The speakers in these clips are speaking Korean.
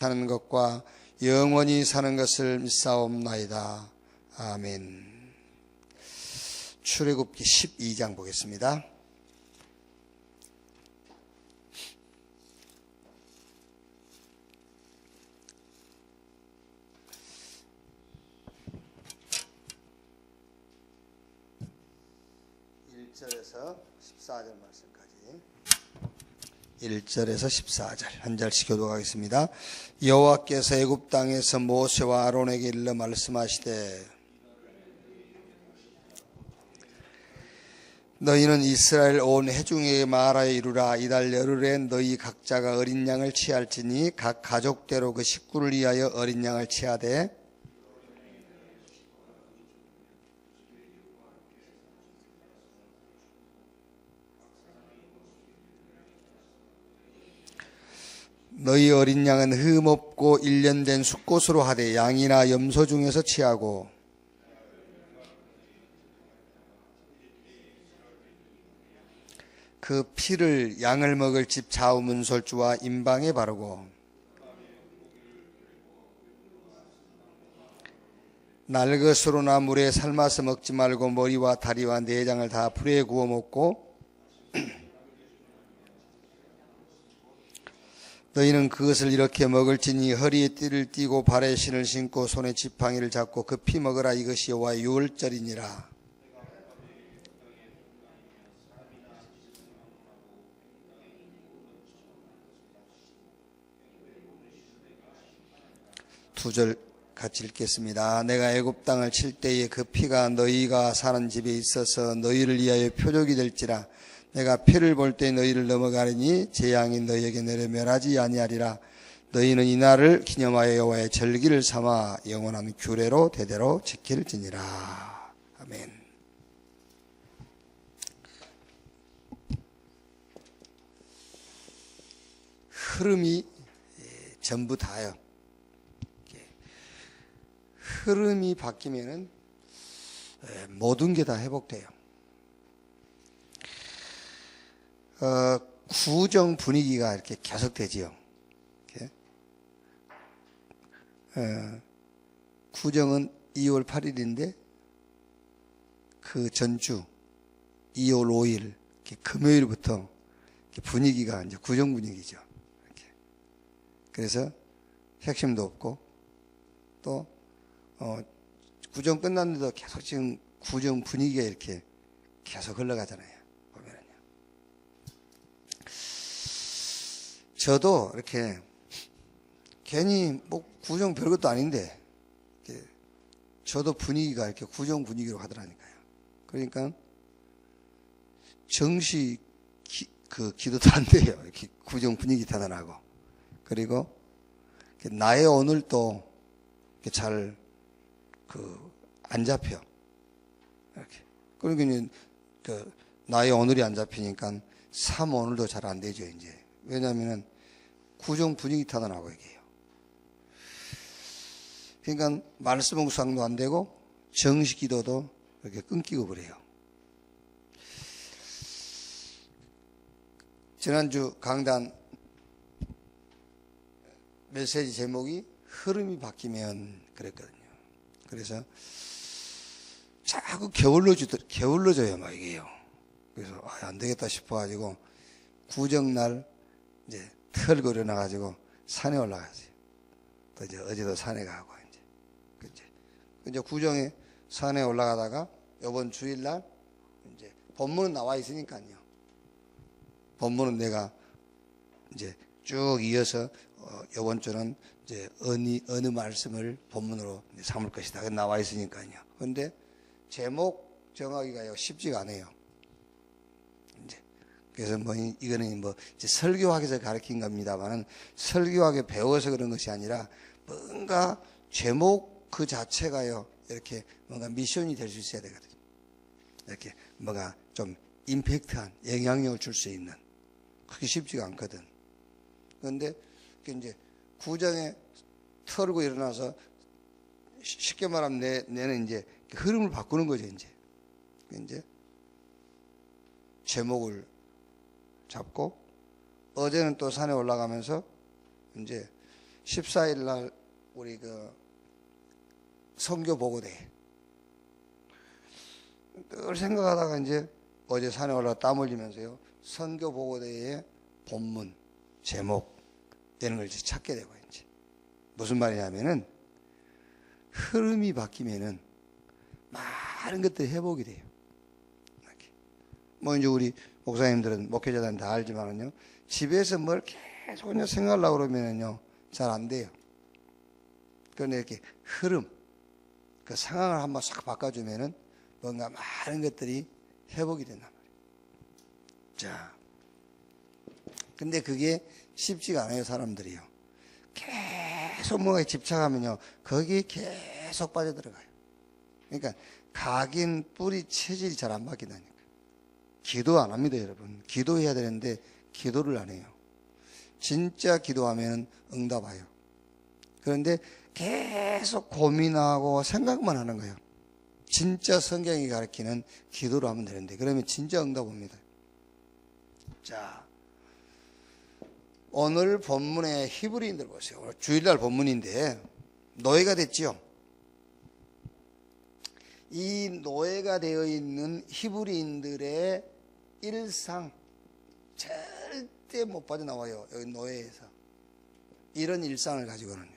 사는 것과 영원히 사는 것을 믿사옵나이다. 아멘. 출애굽기 12장 보겠습니다. (1절에서 14절) 말씀까지 1절에서 14절 한 절씩 교독하겠습니다. 여호와께서 애굽 땅에서 모세와 아론에게 일러 말씀하시되 너희는 이스라엘 온 회중에게 말하여 이루라. 이달 열흘에 너희 각자가 어린 양을 취할지니 각 가족대로 그 식구를 위하여 어린 양을 취하되 너희 어린 양은 흠없고 1년 된 숫꽃으로 하되 양이나 염소 중에서 취하고 그 피를 양을 먹을 집 좌우문설주와 임방에 바르고 날것으로나 물에 삶아서 먹지 말고 머리와 다리와 내장을 다 불에 구워 먹고 너희는 그것을 이렇게 먹을지니 허리에 띠를 띠고 발에 신을 신고 손에 지팡이를 잡고 급히 먹으라. 이것이 여호와의 유월절이니라. 두 절 같이 읽겠습니다. 내가 애굽 땅을 칠 때에 그 피가 너희가 사는 집에 있어서 너희를 위하여 표적이 될지라. 내가 피를 볼 때 너희를 넘어가리니 재앙이 너희에게 내려 멸하지 아니하리라. 너희는 이날을 기념하여 여호와의 절기를 삼아 영원한 규례로 대대로 지킬지니라. 아멘. 흐름이 전부 다요. 흐름이 바뀌면은 모든 게 다 회복돼요. 구정 분위기가 이렇게 계속되지요. 이렇게. 구정은 2월 8일인데 그 전주 2월 5일 금요일부터 분위기가 이제 구정 분위기죠. 이렇게. 그래서 핵심도 없고 또 구정 끝났는데도 계속 지금 구정 분위기가 이렇게 계속 흘러가잖아요. 저도 이렇게 괜히 뭐 구정 별것도 아닌데 저도 분위기가 이렇게 구정 분위기로 가더라니까요. 그러니까 정시 기도도 안 돼요. 이렇게 구정 분위기 타다나고. 그리고 나의 오늘도 잘 안 잡혀. 이렇게. 그러니까 나의 오늘이 안 잡히니까 3 오늘도 잘 안 되죠, 이제. 왜냐면은 구정 분위기 타다나고 얘기해요. 그러니까 말씀 묵상도 안 되고 정식 기도도 이렇게 끊기고 그래요. 지난주 강단 메시지 제목이 흐름이 바뀌면 그랬거든요. 그래서 자꾸 게을러져요, 막 이게요. 그래서 안 되겠다 싶어가지고 구정날 이제 털고 일어나가지고 산에 올라가세요. 또 이제 어제도 산에 가고 이제 구정에 산에 올라가다가 이번 주일날 이제 본문은 나와 있으니까요. 본문은 내가 이제 쭉 이어서 이번 주는 이제 어느 말씀을 본문으로 삼을 것이다. 나와 있으니까요. 그런데 제목 정하기가 쉽지가 않아요. 그래서 이거는 이제 설교학에서 가르친 겁니다만은 설교학에 배워서 그런 것이 아니라 뭔가 제목 그 자체가요, 이렇게 뭔가 미션이 될 수 있어야 되거든요. 이렇게 뭐가 좀 임팩트한 영향력을 줄 수 있는. 그게 쉽지가 않거든. 그런데 이제 구정에 털고 일어나서 쉽게 말하면 내는 이제 흐름을 바꾸는 거죠, 이제 제목을 잡고 어제는 또 산에 올라가면서 이제 14일 날 우리 선교 보고대 늘 생각하다가 이제 어제 산에 올라 땀 흘리면서요, 선교 보고대의 본문 제목 이런 걸 이제 찾게 되고, 이제 무슨 말이냐면은 흐름이 바뀌면은 많은 것들이 회복이 돼요. 뭐 이제 우리 목사님들은, 목회자들은 다 알지만은요, 집에서 뭘 계속 그냥 생각하려고 그러면은요 잘 안 돼요. 그런데 이렇게 흐름, 그 상황을 한번 싹 바꿔주면은 뭔가 많은 것들이 회복이 된단 말이에요. 자, 근데 그게 쉽지가 않아요, 사람들이요. 계속 뭔가에 집착하면요, 거기에 계속 빠져들어가요. 그러니까 각인 뿌리 체질이 잘 안 바뀐다니까. 기도 안 합니다, 여러분. 기도해야 되는데 기도를 안 해요. 진짜 기도하면 응답 와요. 그런데 계속 고민하고 생각만 하는 거예요. 진짜 성경이 가르치는 기도를 하면 되는데, 그러면 진짜 응답 옵니다. 자, 오늘 본문의 히브리인들 보세요. 오늘 주일날 본문인데 노예가 됐지요. 이 노예가 되어 있는 히브리인들의 일상 절대 못 빠져나와요. 여기 노예에서. 이런 일상을 가지고는요,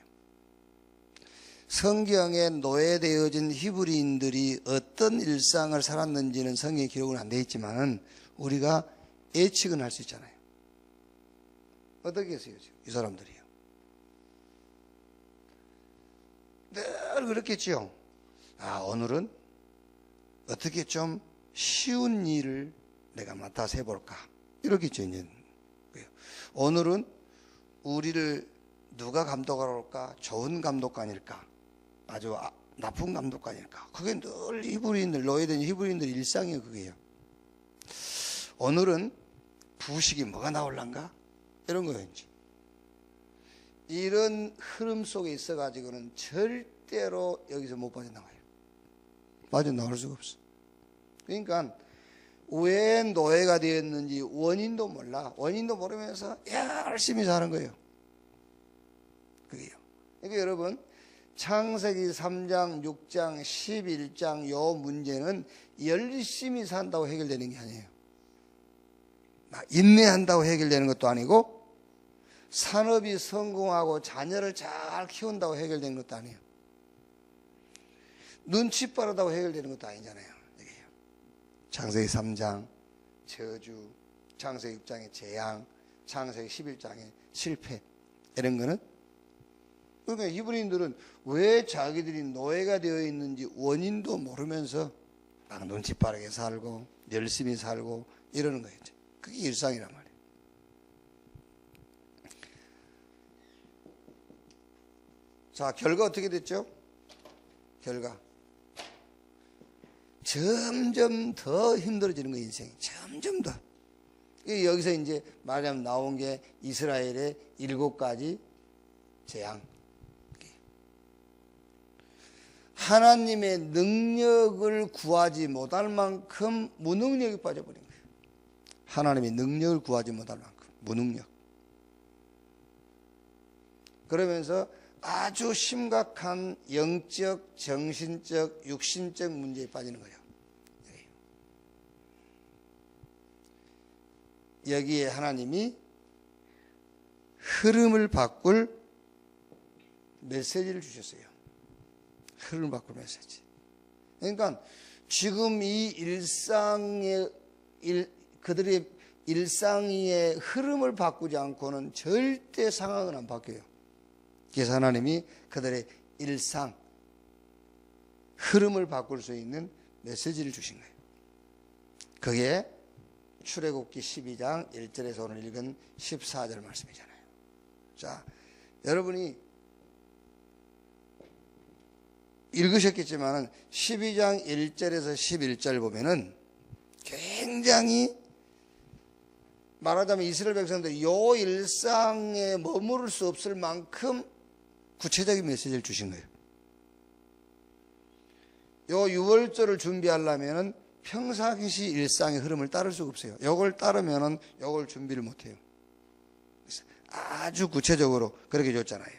성경에 노예되어진 히브리인들이 어떤 일상을 살았는지는 성경에 기록은 안 되어 있지만은 우리가 예측은 할 수 있잖아요. 어떻게 했어요, 이 사람들이요? 늘 그렇겠지요. 아, 오늘은 어떻게 좀 쉬운 일을 내가 맡아서 해볼까, 이렇겠죠. 이제 오늘은 우리를 누가 감독하러 올까? 좋은 감독관일까? 아주 나쁜 감독관일까? 그게 늘 히브리인들, 노예된 히브리인들 일상이에요. 그게요. 오늘은 부식이 뭐가 나올란가? 이런 거예요. 이제 이런 흐름 속에 있어가지고는 절대로 여기서 못 빠져나와요. 빠져나올 수가 없어. 그러니까 왜 노예가 되었는지 원인도 몰라. 원인도 모르면서 열심히 사는 거예요. 그게요. 그러니까 여러분, 창세기 3장, 6장, 11장 요 문제는 열심히 산다고 해결되는 게 아니에요. 인내한다고 해결되는 것도 아니고, 산업이 성공하고 자녀를 잘 키운다고 해결되는 것도 아니에요. 눈치 빠르다고 해결되는 것도 아니잖아요. 창세기 3장 저주, 창세기 6장의 재앙, 창세기 11장의 실패, 이런 거는, 그러니까 히브리인들은 왜 자기들이 노예가 되어 있는지 원인도 모르면서 막 눈치 빠르게 살고 열심히 살고 이러는 거예요. 그게 일상이란 말이에요. 자, 결과 어떻게 됐죠? 결과 점점 더 힘들어지는 거예요. 인생이 점점 더. 여기서 이제 말하자면 나온 게 이스라엘의 7가지 재앙. 하나님의 능력을 구하지 못할 만큼 무능력이 빠져버린 거예요. 하나님의 능력을 구하지 못할 만큼 무능력. 그러면서 아주 심각한 영적, 정신적, 육신적 문제에 빠지는 거예요. 여기에 하나님이 흐름을 바꿀 메시지를 주셨어요. 흐름을 바꿀 메시지. 그러니까 지금 이 그들의 일상의 흐름을 바꾸지 않고는 절대 상황은 안 바뀌어요. 그래서 하나님이 그들의 일상 흐름을 바꿀 수 있는 메시지를 주신 거예요. 그게 출애굽기 12장 1절에서 오늘 읽은 14절 말씀이잖아요. 자, 여러분이 읽으셨겠지만 12장 1절에서 11절 보면은 굉장히, 말하자면 이스라엘 백성들이 요 일상에 머무를 수 없을 만큼 구체적인 메시지를 주신 거예요. 요 유월절을 준비하려면은 평상시 일상의 흐름을 따를 수가 없어요. 요걸 따르면은 요걸 준비를 못 해요. 아주 구체적으로 그렇게 줬잖아요.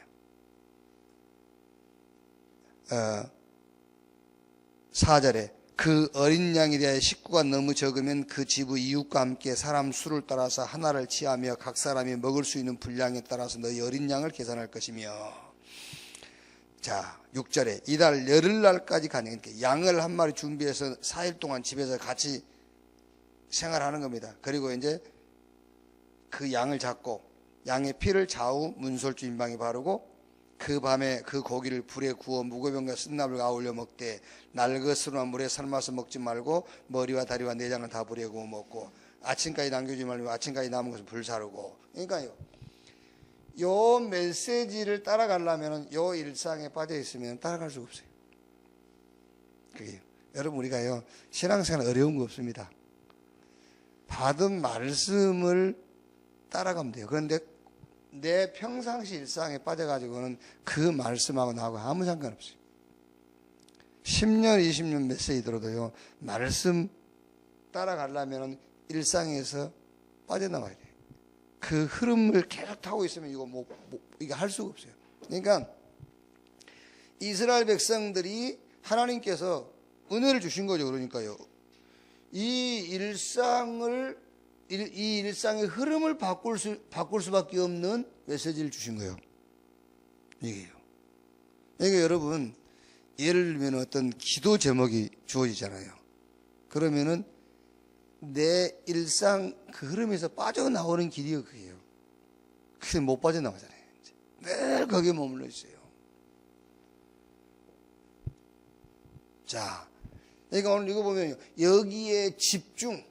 4절에 그 어린 양에 대하여 식구가 너무 적으면 그 집의 이웃과 함께 사람 수를 따라서 하나를 취하며 각 사람이 먹을 수 있는 분량에 따라서 너희 어린 양을 계산할 것이며. 자, 6절에 이달 열흘날까지 가능하니까 양을 한 마리 준비해서 4일 동안 집에서 같이 생활하는 겁니다. 그리고 이제 그 양을 잡고 양의 피를 좌우 문설주 임방에 바르고 그 밤에 그 고기를 불에 구워 무교병과 쓴나물과 아울러 먹되 날것으로나 물에 삶아서 먹지 말고 머리와 다리와 내장을 다 불에 구워 먹고 아침까지 남겨주지 말고 아침까지 남은 것을 불사르고. 그러니까요, 요 메시지를 따라가려면 요 일상에 빠져 있으면 따라갈 수가 없어요. 그게 여러분, 우리가요 신앙생활 어려운 거 없습니다. 받은 말씀을 따라가면 돼요. 그런데 내 평상시 일상에 빠져가지고는 그 말씀하고 나하고 아무 상관없어요. 10년, 20년 메시지 들어도요, 말씀 따라가려면 일상에서 빠져나와야 돼요. 그 흐름을 계속 타고 있으면 이거 할 수가 없어요. 그러니까 이스라엘 백성들이 하나님께서 은혜를 주신 거죠. 그러니까요, 이 일상의 흐름을 바꿀 수밖에 없는 메시지를 주신 거예요. 이게요. 그러니까 여러분, 예를 들면 어떤 기도 제목이 주어지잖아요. 그러면은 내 일상 그 흐름에서 빠져나오는 길이 그게요. 그게 못 빠져나오잖아요. 늘 거기에 머물러 있어요. 자, 그러니까 오늘 이거 보면 여기에 집중,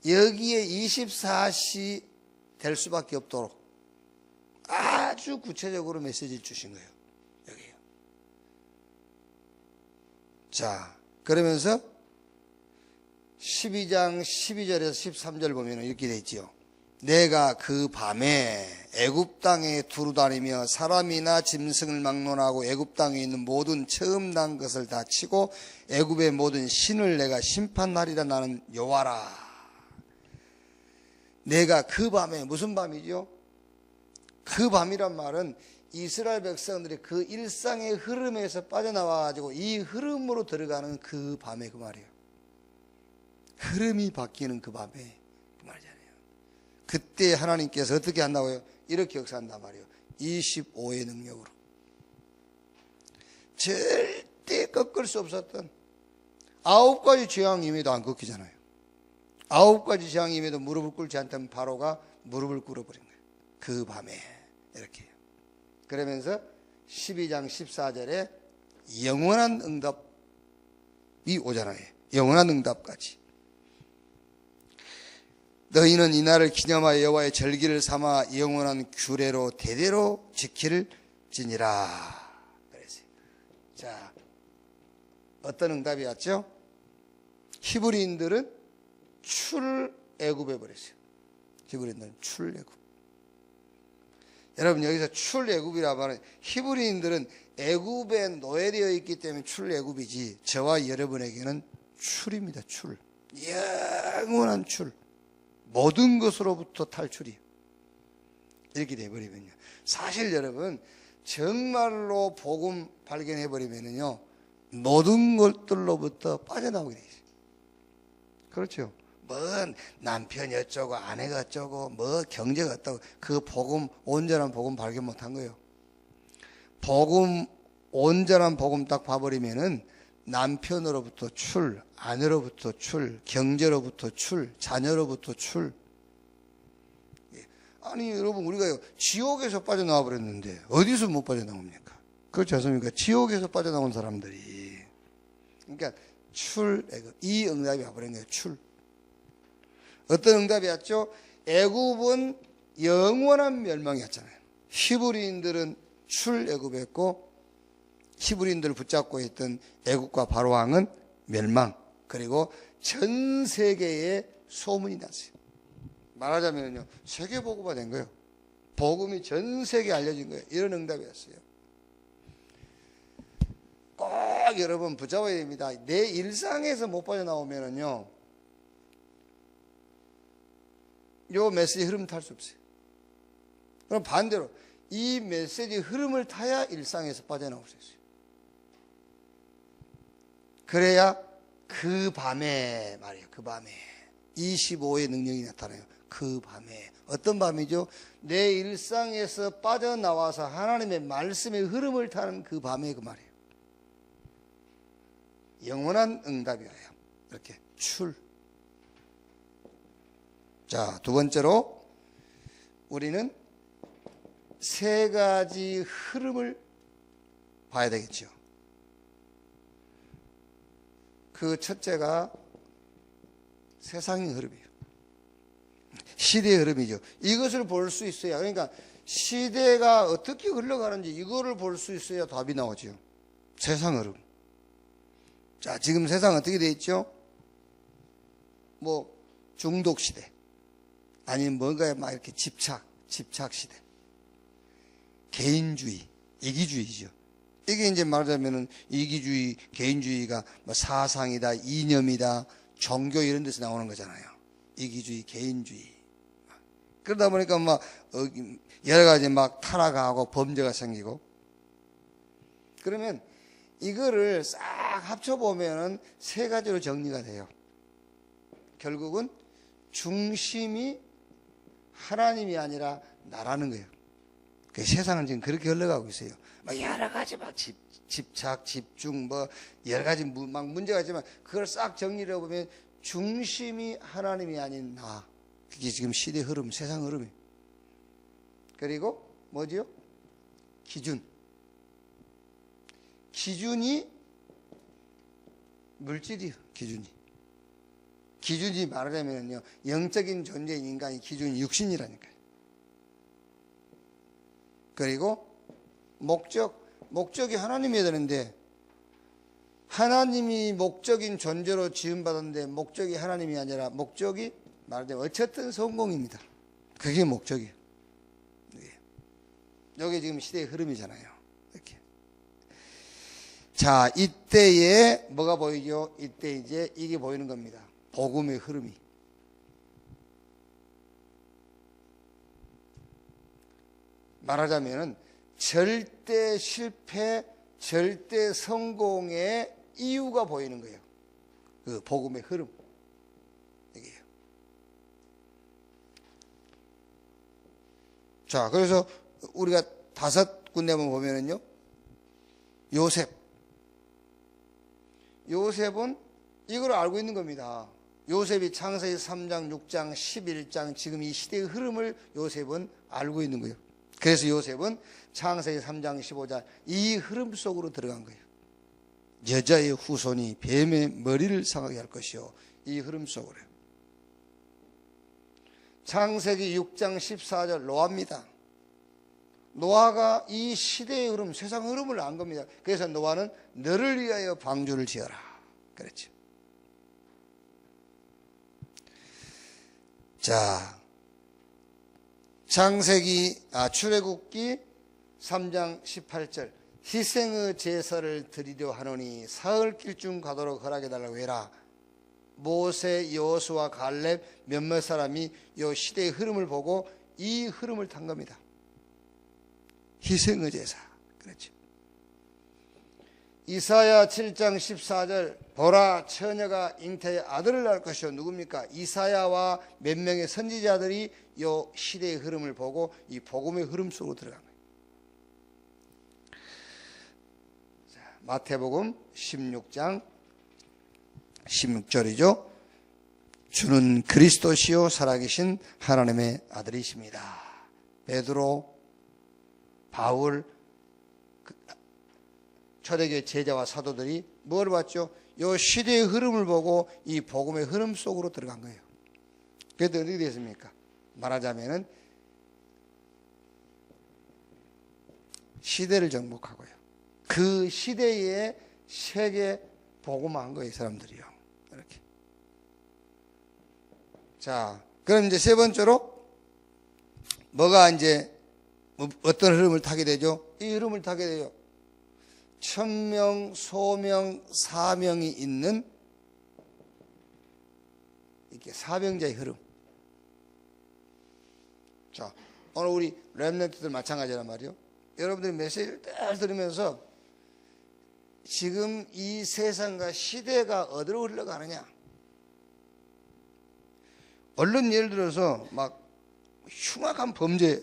여기에 24시 될 수밖에 없도록 아주 구체적으로 메시지를 주신 거예요. 여기요. 자, 그러면서 12장 12절에서 13절 보면 이렇게 돼 있지요. 내가 그 밤에 애굽 땅에 두루 다니며 사람이나 짐승을 막론하고 애굽 땅에 있는 모든 처음 난 것을 다 치고 애굽의 모든 신을 내가 심판하리라. 나는 여호와라. 내가 그 밤에, 무슨 밤이죠? 그 밤이란 말은 이스라엘 백성들이 그 일상의 흐름에서 빠져나와가지고 이 흐름으로 들어가는 그 밤에 그 말이에요. 흐름이 바뀌는 그 밤에 그 말이잖아요. 그때 하나님께서 어떻게 한다고요? 이렇게 역사한단 말이에요. 25의 능력으로. 절대 꺾을 수 없었던 9가지 재앙임에도 안 꺾이잖아요. 9가지 재앙임에도 무릎을 꿇지 않던 바로가 무릎을 꿇어버린 거예요. 그 밤에 이렇게. 그러면서 12장 14절에 영원한 응답이 오잖아요. 영원한 응답까지. 너희는 이날을 기념하여 여호와의 절기를 삼아 영원한 규례로 대대로 지킬지니라. 그랬어요. 자, 어떤 응답이 왔죠? 히브리인들은 출애굽해 버렸어요. 히브리인들은 출애굽. 여러분, 여기서 출애굽이라 말은 히브리인들은 애굽에 노예되어 있기 때문에 출애굽이지, 저와 여러분에게는 출입니다. 출. 영원한 출. 모든 것으로부터 탈출이에요. 이렇게 돼버리면요, 사실 여러분 정말로 복음 발견해버리면요 모든 것들로부터 빠져나오게 돼 있어요. 그렇죠? 뭐 남편이 어쩌고 아내가 어쩌고 뭐 경제가 어쩌고, 그 복음, 온전한 복음 발견 못한 거예요. 복음, 온전한 복음 딱 봐버리면은 남편으로부터 출, 아내로부터 출, 경제로부터 출, 자녀로부터 출. 아니 여러분, 우리가 지옥에서 빠져나와 버렸는데 어디서 못 빠져나옵니까? 그렇지 않습니까? 지옥에서 빠져나온 사람들이. 그러니까 출애굽, 이 응답이 와버린 거예요. 출. 어떤 응답이 왔죠? 애굽은 영원한 멸망이었잖아요. 히브리인들은 출애굽했고 히브리인들을 붙잡고 있던 애국과 바로 왕은 멸망. 그리고 전 세계에 소문이 났어요. 말하자면요, 세계 복음화 된 거예요. 복음이 전 세계에 알려진 거예요. 이런 응답이었어요. 꼭 여러분 붙잡아야 됩니다. 내 일상에서 못 빠져나오면은요, 요 메시지 흐름 탈 수 없어요. 그럼 반대로 이 메시지 흐름을 타야 일상에서 빠져나올 수 있어요. 그래야 그 밤에 말이에요. 그 밤에 25의 능력이 나타나요. 그 밤에. 어떤 밤이죠? 내 일상에서 빠져나와서 하나님의 말씀의 흐름을 타는 그 밤에 그 말이에요. 영원한 응답이에요. 이렇게 자, 두 번째로 우리는 세 가지 흐름을 봐야 되겠죠. 그 첫째가 세상의 흐름이에요. 시대의 흐름이죠. 이것을 볼 수 있어야, 그러니까 시대가 어떻게 흘러가는지 이거를 볼 수 있어야 답이 나오죠. 세상 흐름. 자, 지금 세상 어떻게 돼 있죠? 뭐 중독 시대, 아니면 뭔가에 막 이렇게 집착 시대, 개인주의, 이기주의죠. 이게 이제 말하자면은 이기주의, 개인주의가 뭐 사상이다, 이념이다, 종교 이런 데서 나오는 거잖아요. 이기주의, 개인주의. 그러다 보니까 막 여러 가지 막 타락하고 범죄가 생기고. 그러면 이거를 싹 합쳐보면은 세 가지로 정리가 돼요. 결국은 중심이 하나님이 아니라 나라는 거예요. 그 세상은 지금 그렇게 흘러가고 있어요. 막 여러 가지 막 집착, 집중, 뭐 여러 가지 막 문제가 있지만 그걸 싹 정리를 해보면 중심이 하나님이 아닌 나. 그게 지금 시대 흐름, 세상 흐름이에요. 그리고 뭐지요? 기준이 물질이에요. 기준이 말하자면요, 영적인 존재인 인간의 기준이 육신이라니까요. 그리고 목적이 하나님이어야 되는데, 하나님이 목적인 존재로 지음받았는데 목적이 하나님이 아니라 목적이 말하자면 어쨌든 성공입니다. 그게 목적이에요. 이게 지금 시대의 흐름이잖아요. 이렇게. 자, 이때에 뭐가 보이죠? 이때 이제 이게 보이는 겁니다. 복음의 흐름이. 말하자면은 절대 실패, 절대 성공의 이유가 보이는 거예요. 그 복음의 흐름. 이게요. 자, 그래서 우리가 5군데만 보면은요, 요셉은 이걸 알고 있는 겁니다. 요셉이 창세기 3장, 6장, 11장 지금 이 시대의 흐름을 요셉은 알고 있는 거예요. 그래서 요셉은 창세기 3장, 15장 이 흐름 속으로 들어간 거예요. 여자의 후손이 뱀의 머리를 상하게 할 것이요. 이 흐름 속으로요. 창세기 6장 14절 노아입니다. 노아가 이 시대의 흐름, 세상 흐름을 안 겁니다. 그래서 노아는 너를 위하여 방주를 지어라 그랬죠. 자, 출애굽기 3장 18절 희생의 제사를 드리려 하노니 사흘길쯤 가도록 허락해달라고 해라. 모세, 여호수아, 갈렙 몇몇 사람이 이 시대의 흐름을 보고 이 흐름을 탄 겁니다. 희생의 제사. 그렇죠. 이사야 7장 14절 보라 처녀가 잉태의 아들을 낳을 것이요. 누굽니까? 이사야와 몇 명의 선지자들이 이 시대의 흐름을 보고 이 복음의 흐름 속으로 들어간 거예요. 자, 마태복음 16장 16절이죠. 주는 그리스도시요 살아계신 하나님의 아들이십니다. 베드로, 바울, 초대교회 제자와 사도들이 뭘 봤죠? 이 시대의 흐름을 보고 이 복음의 흐름 속으로 들어간 거예요. 그래도 어떻게 됐습니까? 말하자면은 시대를 정복하고요. 그 시대에 세계 복음화한 거예요, 사람들이요. 이렇게. 자, 그럼 이제 세 번째로 뭐가 이제 어떤 흐름을 타게 되죠? 이 흐름을 타게 돼요. 천명, 소명, 사명이 있는 이렇게 사명자의 흐름. 자, 오늘 우리 렘넌트들 마찬가지란 말이에요. 여러분들이 메시지를 딱 들으면서 지금 이 세상과 시대가 어디로 흘러가느냐? 얼른 예를 들어서 막 흉악한 범죄가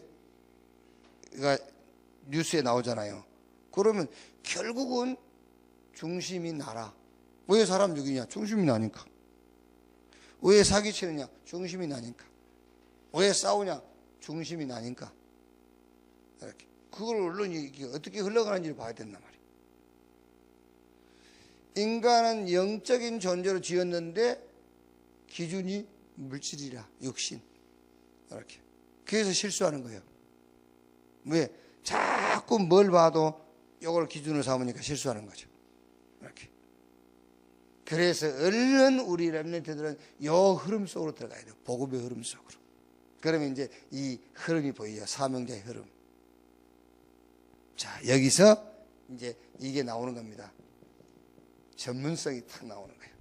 뉴스에 나오잖아요. 그러면 결국은 중심이 나라. 왜 사람 죽이냐? 중심이 나니까. 왜 사기치느냐? 중심이 나니까. 왜 싸우냐? 중심이 나니까. 이렇게. 그걸 언론이 어떻게 흘러가는지를 봐야 된단 말이에요. 인간은 영적인 존재로 지었는데 기준이 물질이라, 육신. 이렇게. 그래서 실수하는 거예요. 왜? 자꾸 뭘 봐도 이걸 기준으로 삼으니까 실수하는 거죠. 이렇게. 그래서 얼른 우리 렘넌트들은 요 흐름 속으로 들어가야 돼요. 복음의 흐름 속으로. 그러면 이제 이 흐름이 보이죠. 사명자의 흐름. 자, 여기서 이제 이게 나오는 겁니다. 전문성이 탁 나오는 거예요.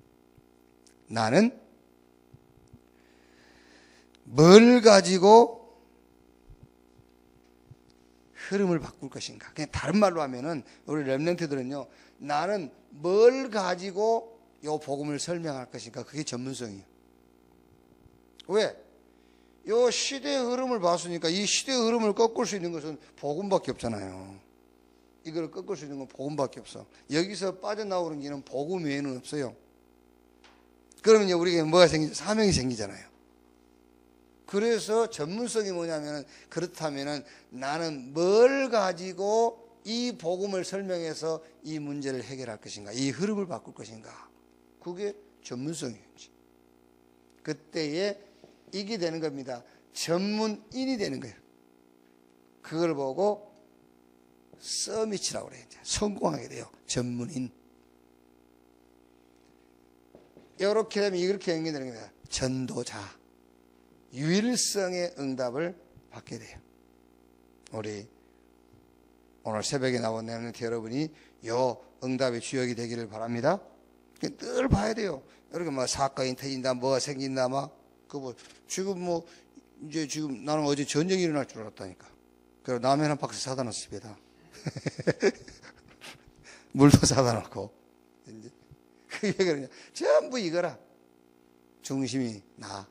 나는 뭘 가지고 흐름을 바꿀 것인가. 그냥 다른 말로 하면은 우리 렘넌트들은요, 나는 뭘 가지고 요 복음을 설명할 것인가. 그게 전문성이에요. 왜? 요 시대의 흐름을 봤으니까 이 시대의 흐름을 꺾을 수 있는 것은 복음밖에 없잖아요. 이걸 꺾을 수 있는 건 복음밖에 없어. 여기서 빠져나오는 길은 복음 외에는 없어요. 그러면 이제 우리에게 뭐가 생기죠? 사명이 생기잖아요. 그래서 전문성이 뭐냐면은, 그렇다면은 나는 뭘 가지고 이 복음을 설명해서 이 문제를 해결할 것인가, 이 흐름을 바꿀 것인가. 그게 전문성이지. 그때에 이게 되는 겁니다. 전문인이 되는 거예요. 그걸 보고 서밋이라고 그래요. 성공하게 돼요. 전문인. 이렇게 되면 이렇게 연결되는 겁니다. 전도자. 유일성의 응답을 받게 돼요. 우리 오늘 새벽에 나온 렘넌트 여러분이 요 응답의 주역이 되기를 바랍니다. 늘 봐야 돼요. 이렇게 뭐 사건이 터진다, 뭐가 생긴다, 지금 이제 지금 나는 어제 전쟁이 일어날 줄 알았다니까. 그리고 라면 한 박스 사다 놨어, 집에다. 물도 사다 놓고. 이제 그 얘기를 전부 이거라. 중심이 나.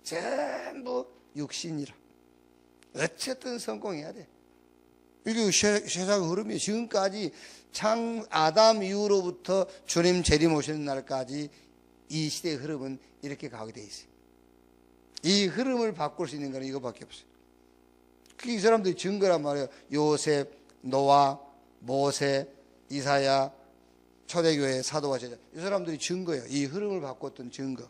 전부 육신이라. 어쨌든 성공해야 돼. 이게 세상 흐름이 지금까지 창 아담 이후로부터 주님 재림 오시는 날까지 이 시대의 흐름은 이렇게 가게 돼 있어요. 이 흐름을 바꿀 수 있는 건 이거밖에 없어요. 그게 이 사람들이 증거란 말이에요. 요셉, 노아, 모세, 이사야, 초대교회 사도와 제자. 이 사람들이 증거예요. 이 흐름을 바꿨던 증거.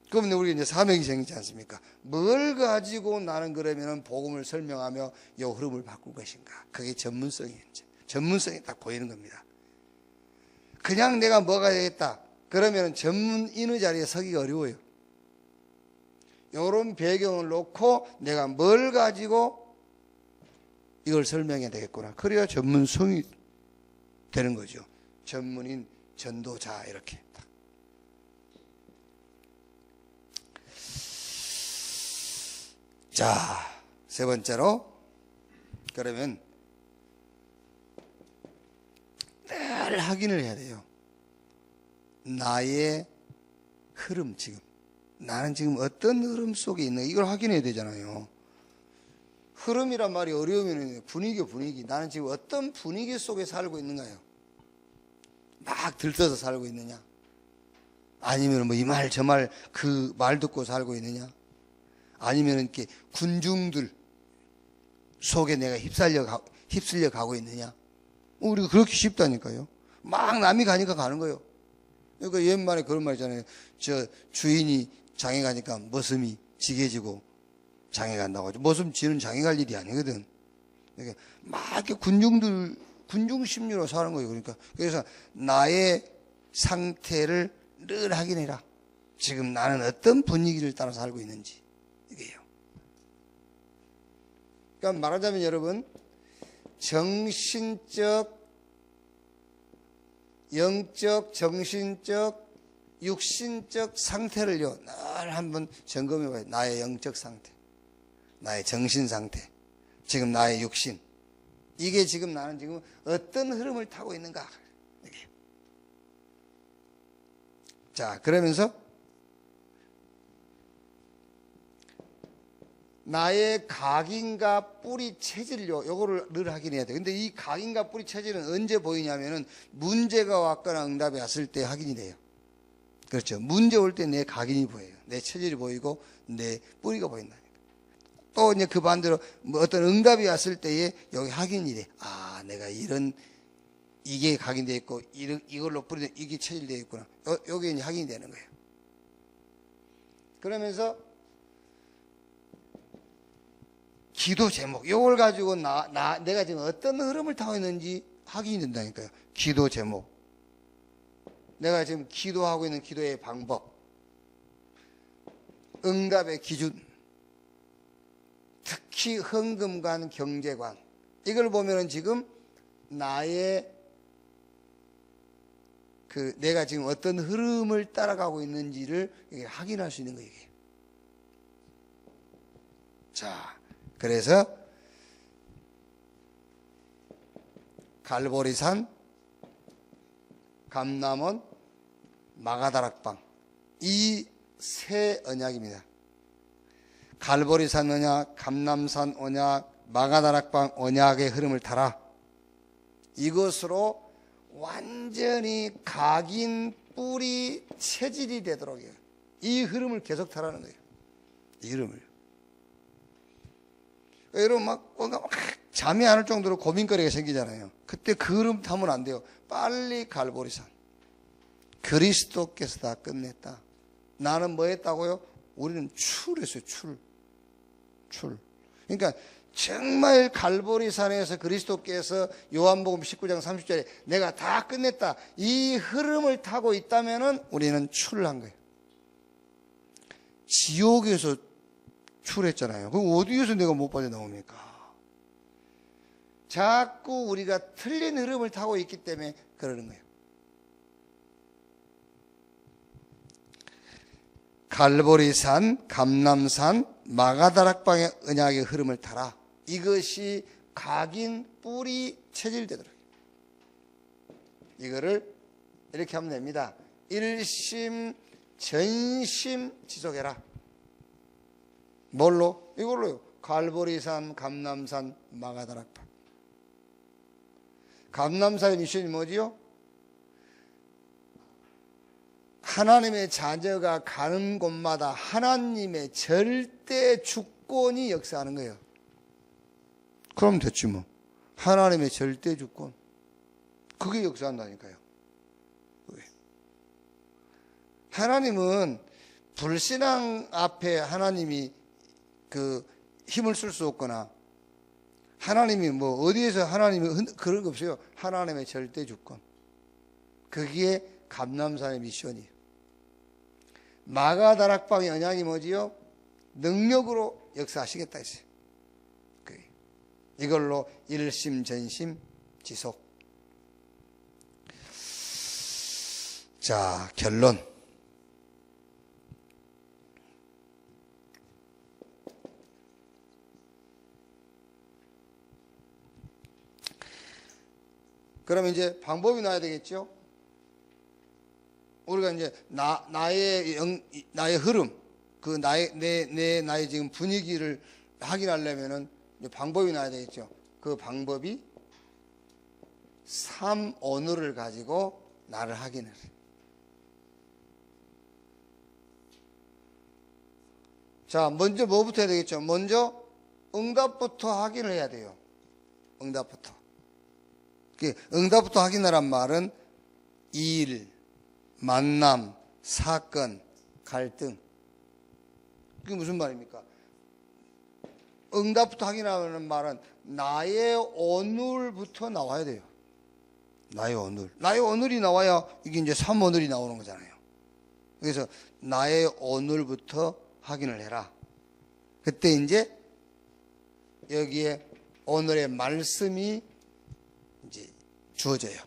그러면 우리가 이제 사명이 생기지 않습니까? 뭘 가지고 나는 그러면은 복음을 설명하며 이 흐름을 바꿀 것인가? 그게 전문성이에요. 전문성이 딱 보이는 겁니다. 그냥 내가 뭐가 되겠다. 그러면 전문인의 자리에 서기가 어려워요. 이런 배경을 놓고 내가 뭘 가지고 이걸 설명해야 되겠구나. 그래야 전문성이 되는 거죠. 전문인, 전도자 이렇게. 자, 세 번째로 그러면 늘 확인을 해야 돼요. 나의 흐름 지금. 나는 지금 어떤 흐름 속에 있는가 이걸 확인해야 되잖아요. 흐름이란 말이 어려우면 분위기. 나는 지금 어떤 분위기 속에 살고 있는가요? 막 들떠서 살고 있느냐? 아니면 뭐 이 말 저 말 그 말 듣고 살고 있느냐? 아니면 이렇게 군중들 속에 내가 휩쓸려 가고 있느냐? 우리가 그렇게 쉽다니까요. 막 남이 가니까 가는 거예요. 그러니까 옛말에 그런 말 있잖아요. 저 주인이 장에 가니까 머슴이 지게 지고 장에 간다고 하죠. 머슴 지는 장에 갈 일이 아니거든. 그러니까 막 이렇게 군중 심리로 사는 거예요. 그러니까 그래서 나의 상태를 늘 확인해라. 지금 나는 어떤 분위기를 따라 살고 있는지. 이게요. 그러니까 말하자면 여러분, 정신적, 영적, 정신적, 육신적 상태를요, 늘 한번 점검해 봐요. 나의 영적 상태, 나의 정신 상태, 지금 나의 육신. 이게 지금 나는 지금 어떤 흐름을 타고 있는가. 이게. 자, 그러면서 나의 각인과 뿌리 체질요, 요거를 늘 확인해야 돼. 근데 이 각인과 뿌리 체질은 언제 보이냐면은 문제가 왔거나 응답이 왔을 때 확인이 돼요. 그렇죠. 문제 올 때 내 각인이 보여요. 내 체질이 보이고 내 뿌리가 보인다니까. 또 이제 그 반대로 뭐 어떤 응답이 왔을 때에 여기 확인이 돼. 아, 내가 이게 각인되어 있고 이걸로 뿌리 이게 체질되어 있구나. 요게 이제 확인이 되는 거예요. 그러면서 기도 제목, 요걸 가지고 내가 지금 어떤 흐름을 타고 있는지 확인이 된다니까요. 기도 제목. 내가 지금 기도하고 있는 기도의 방법. 응답의 기준. 특히 헌금관, 경제관. 이걸 보면은 지금 내가 지금 어떤 흐름을 따라가고 있는지를 확인할 수 있는 거예요. 자. 그래서 갈보리산, 감남원, 마가다락방 이 세 언약입니다. 갈보리산 언약, 감남산 언약, 마가다락방 언약의 흐름을 타라. 이것으로 완전히 각인, 뿌리, 체질이 되도록 해요. 이 흐름을 계속 타라는 거예요. 이 흐름을. 여러분 막 잠이 안 올 정도로 고민거리가 생기잖아요. 그때 그 흐름 타면 안 돼요. 빨리 갈보리산. 그리스도께서 다 끝냈다. 나는 뭐 했다고요? 우리는 출했어요. 출. 그러니까 정말 갈보리산에서 그리스도께서 요한복음 19장 30절에 내가 다 끝냈다. 이 흐름을 타고 있다면은 우리는 출한 거예요. 지옥에서 출했잖아요. 그럼 어디에서 내가 못 빠져나옵니까? 자꾸 우리가 틀린 흐름을 타고 있기 때문에 그러는 거예요. 갈보리산, 감남산, 마가다락방의 언약의 흐름을 타라. 이것이 각인, 뿌리, 체질되도록. 이거를 이렇게 하면 됩니다. 일심, 전심 지속해라. 뭘로? 이걸로요. 갈보리산, 감남산, 마가다락방. 감남산의 미션이 뭐지요? 하나님의 자녀가 가는 곳마다 하나님의 절대 주권이 역사하는 거예요. 그럼 됐지 뭐. 하나님의 절대 주권. 그게 역사한다니까요. 하나님은 불신앙 앞에 하나님이 힘을 쓸 수 없거나 하나님이 뭐 어디에서 하나님이 그런 거 없어요. 하나님의 절대 주권. 그게 감남산의 미션이에요. 마가다락방의 언약이 뭐지요? 능력으로 역사하시겠다 했어요. 이걸로 일심 전심 지속. 자, 결론. 그럼 이제 방법이 나야 되겠죠? 우리가 이제 나의 흐름, 나의 지금 분위기를 확인하려면은 방법이 나야 되겠죠. 그 방법이 3언어를 가지고 나를 확인해. 자, 먼저 뭐부터 해야 되겠죠? 먼저 응답부터 확인을 해야 돼요. 응답부터. 응답부터 확인하란 말은 일, 만남, 사건, 갈등. 그게 무슨 말입니까? 응답부터 확인하는 말은 나의 오늘부터 나와야 돼요. 나의 오늘. 나의 오늘이 나와야 이게 이제 3오늘이 나오는 거잖아요. 그래서 나의 오늘부터 확인을 해라. 그때 이제 여기에 오늘의 말씀이 이제 주어져요.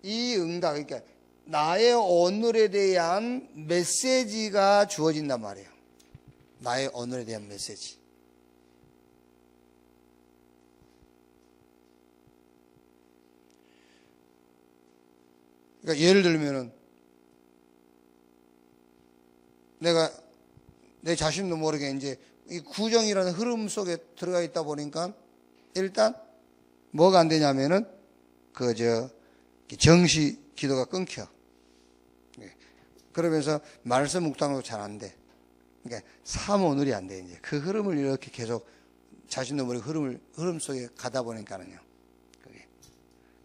이 응답, 그러니까 나의 오늘에 대한 메시지가 주어진단 말이에요. 나의 오늘에 대한 메시지. 그러니까 예를 들면은 내가 내 자신도 모르게 이제 이 구정이라는 흐름 속에 들어가 있다 보니까 일단 뭐가 안 되냐면은 정시 기도가 끊겨. 그러면서 말씀 묵상도 잘 안 돼. 그러니까 삼오늘이 안 돼. 이제 그 흐름을 이렇게 계속 자신도 모르게 흐름 속에 가다 보니까는요. 그게.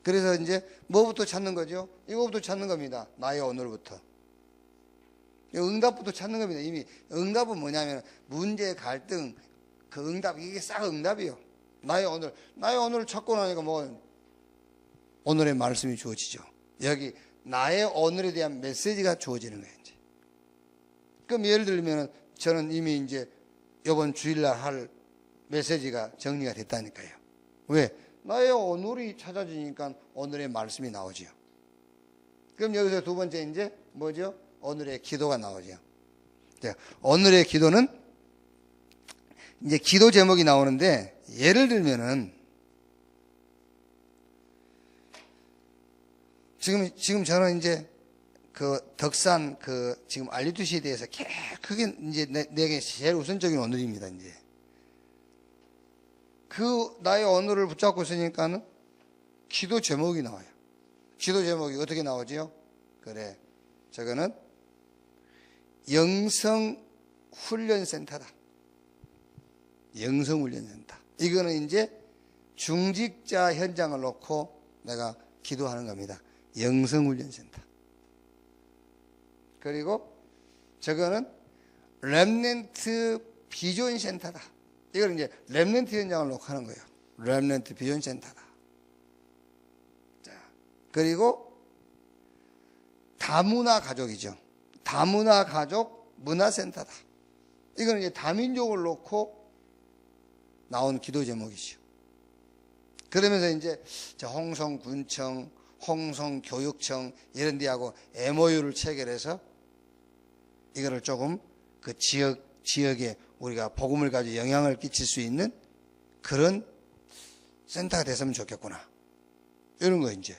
그래서 이제 뭐부터 찾는 거죠? 이거부터 찾는 겁니다. 나의 오늘부터. 응답부터 찾는 겁니다. 이미 응답은 뭐냐면 문제, 갈등, 그 응답, 이게 싹 응답이요. 나의 오늘을 찾고 나니까 뭐 오늘의 말씀이 주어지죠. 여기 나의 오늘에 대한 메시지가 주어지는 거예요. 이제. 그럼 예를 들면 저는 이미 이제 이번 주일날 할 메시지가 정리가 됐다니까요. 왜? 나의 오늘이 찾아지니까 오늘의 말씀이 나오지요. 그럼 여기서 두 번째 이제 뭐죠? 오늘의 기도가 나오죠. 오늘의 기도는 이제 기도 제목이 나오는데 예를 들면은 지금 저는 이제 그 덕산 지금 알리투시에 대해서 그게 이제 내게 제일 우선적인 오늘입니다. 이제 그 나의 오늘을 붙잡고 있으니까는 기도 제목이 나와요. 기도 제목이 어떻게 나오지요? 그래, 저거는 영성훈련센터다. 영성훈련센터. 이거는 이제 중직자 현장을 놓고 내가 기도하는 겁니다. 영성훈련센터. 그리고 저거는 렘넌트 비전센터다. 이거는 이제 렘넌트 현장을 놓고 하는 거예요. 렘넌트 비전센터다. 자, 그리고 다문화 가족이죠. 다문화 가족 문화센터다. 이거는 이제 다민족을 놓고 나온 기도 제목이죠. 그러면서 이제 홍성군청, 홍성교육청 이런 데하고 MOU를 체결해서 이거를 조금 그 지역에 우리가 복음을 가지고 영향을 끼칠 수 있는 그런 센터가 됐으면 좋겠구나. 이런 거 이제.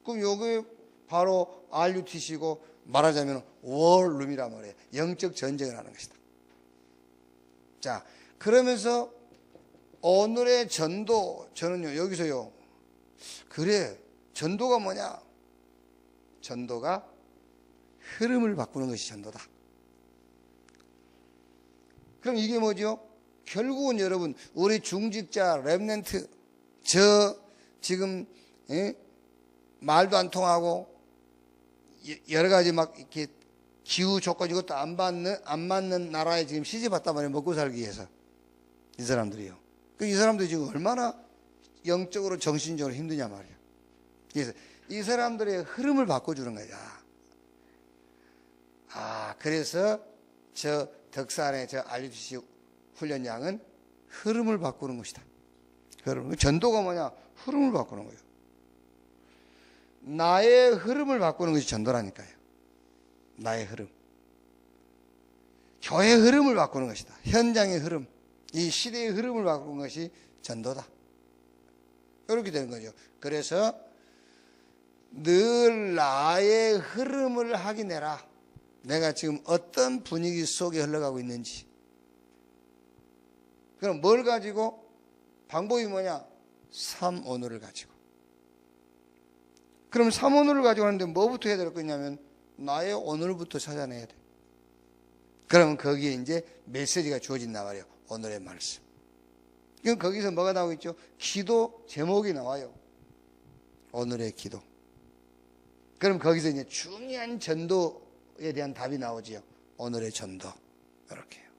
그럼 여기 바로 RUTC고 말하자면 월룸이란 말이에요. 영적 전쟁을 하는 것이다. 자, 그러면서 오늘의 전도, 저는요, 여기서요, 그래, 전도가 뭐냐? 전도가 흐름을 바꾸는 것이 전도다. 그럼 이게 뭐죠? 결국은 여러분, 우리 중직자, 렘넌트, 지금, 말도 안 통하고, 여러 가지 막 이렇게 기후 조건 이것도 안 맞는 나라에 지금 시집 왔단 말이에요. 먹고 살기 위해서. 이 사람들이요. 이 사람들이 지금 얼마나 영적으로 정신적으로 힘드냐 말이에요. 그래서 이 사람들의 흐름을 바꿔주는 거야. 그래서 저 덕산의 저 RUTC 훈련장은 흐름을 바꾸는 것이다. 전도가 뭐냐? 흐름을 바꾸는 거예요. 나의 흐름을 바꾸는 것이 전도라니까요. 나의 흐름. 교회의 흐름을 바꾸는 것이다. 현장의 흐름. 이 시대의 흐름을 바꾸는 것이 전도다. 이렇게 되는 거죠. 그래서 늘 나의 흐름을 확인해라. 내가 지금 어떤 분위기 속에 흘러가고 있는지. 그럼 뭘 가지고? 방법이 뭐냐? 삼오늘을 가지고. 그럼 삼오늘을 가지고 하는데 뭐부터 해야 될 거냐면 나의 오늘부터 찾아내야 돼. 그러면 거기에 이제 메시지가 주어진단 말이에요. 오늘의 말씀. 그럼 거기서 뭐가 나오고 있죠? 기도 제목이 나와요. 오늘의 기도. 그럼 거기서 이제 중요한 전도에 대한 답이 나오지요. 오늘의 전도. 이렇게요.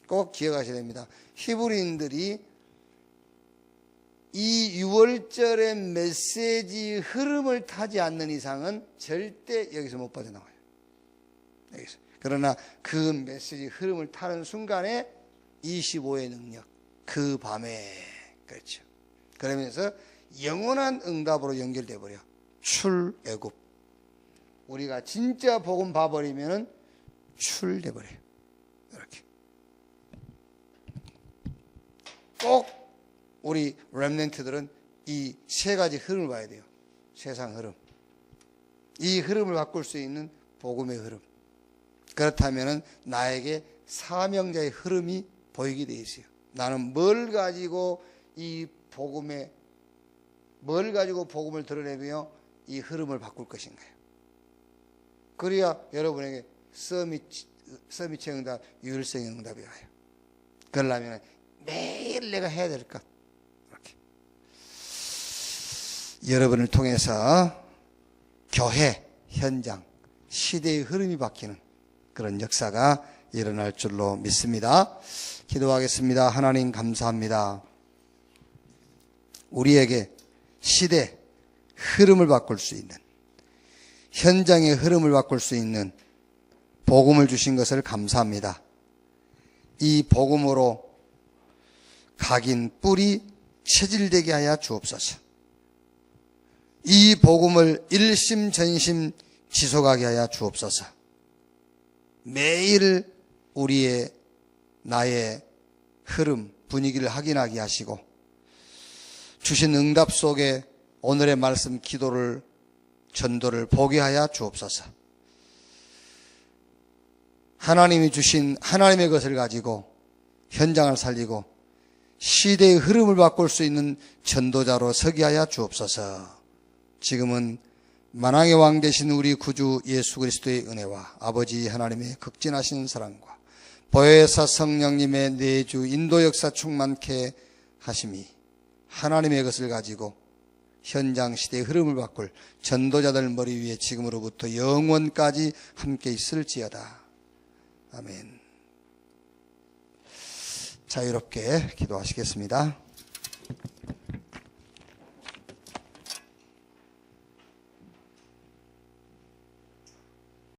꼭 기억하셔야 됩니다. 히브리인들이 이 6월절의 메시지 흐름을 타지 않는 이상은 절대 여기서 못 빠져나와요. 여기서. 그러나 그 메시지 흐름을 타는 순간에 25의 능력, 그 밤에, 그렇죠. 그러면서 영원한 응답으로 연결돼 버려. 출애굽. 우리가 진짜 복음 봐버리면은 출돼 버려요. 이렇게. 꼭 우리 렘넌트들은 이 세 가지 흐름을 봐야 돼요. 세상 흐름. 이 흐름을 바꿀 수 있는 복음의 흐름. 그렇다면 나에게 사명자의 흐름이 보이게 되어 있어요. 나는 뭘 가지고 복음을 드러내며 이 흐름을 바꿀 것인가요? 그래야 여러분에게 서밋의 응답, 유일성의 응답이 와요. 그러려면 매일 내가 해야 될 것. 이렇게. 여러분을 통해서 교회, 현장, 시대의 흐름이 바뀌는 그런 역사가 일어날 줄로 믿습니다. 기도하겠습니다. 하나님 감사합니다. 우리에게 시대 흐름을 바꿀 수 있는, 현장의 흐름을 바꿀 수 있는 복음을 주신 것을 감사합니다. 이 복음으로 각인 뿔이 체질되게 하여 주옵소서. 이 복음을 일심전심 지속하게 하여 주옵소서. 매일 나의 흐름, 분위기를 확인하게 하시고 주신 응답 속에 오늘의 말씀, 기도를, 전도를 보게 하여 주옵소서. 하나님이 주신 하나님의 것을 가지고 현장을 살리고 시대의 흐름을 바꿀 수 있는 전도자로 서게 하여 주옵소서. 지금은 만왕의 왕 되신 우리 구주 예수 그리스도의 은혜와 아버지 하나님의 극진하신 사랑과 보혜사 성령님의 내주 인도 역사 충만케 하심이 하나님의 것을 가지고 현장 시대의 흐름을 바꿀 전도자들 머리 위에 지금으로부터 영원까지 함께 있을지어다. 아멘. 자유롭게 기도하시겠습니다.